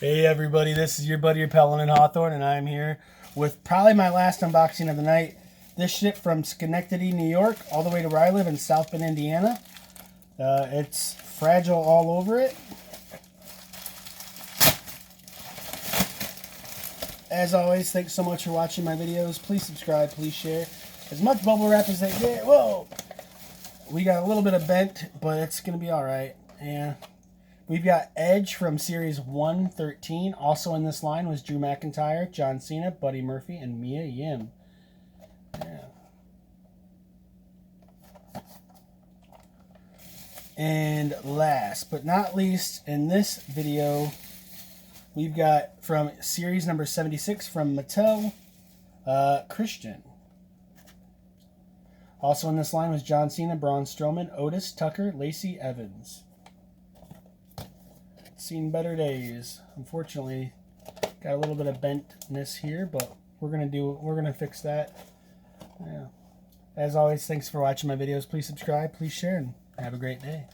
Hey everybody, this is your buddy Repellent and Hawthorne, and I'm here with probably my last unboxing of the night. This ship from Schenectady, New York, all the way to where I live in South Bend, Indiana. It's fragile all over it. As always, thanks so much for watching my videos. Please subscribe, please share. As much bubble wrap as they get. Whoa! We got a little bit of bent, but it's going to be alright. Yeah. We've got Edge from Series 113. Also in this line was Drew McIntyre, John Cena, Buddy Murphy, and Mia Yim. Yeah. And last but not least, in this video, we've got from Series number 76 from Mattel, Christian. Also in this line was John Cena, Braun Strowman, Otis, Tucker, Lacey Evans. Seen better days. Unfortunately, got a little bit of bentness here, but we're gonna fix that. Yeah. As always, thanks for watching my videos. Please subscribe, please share, and have a great day.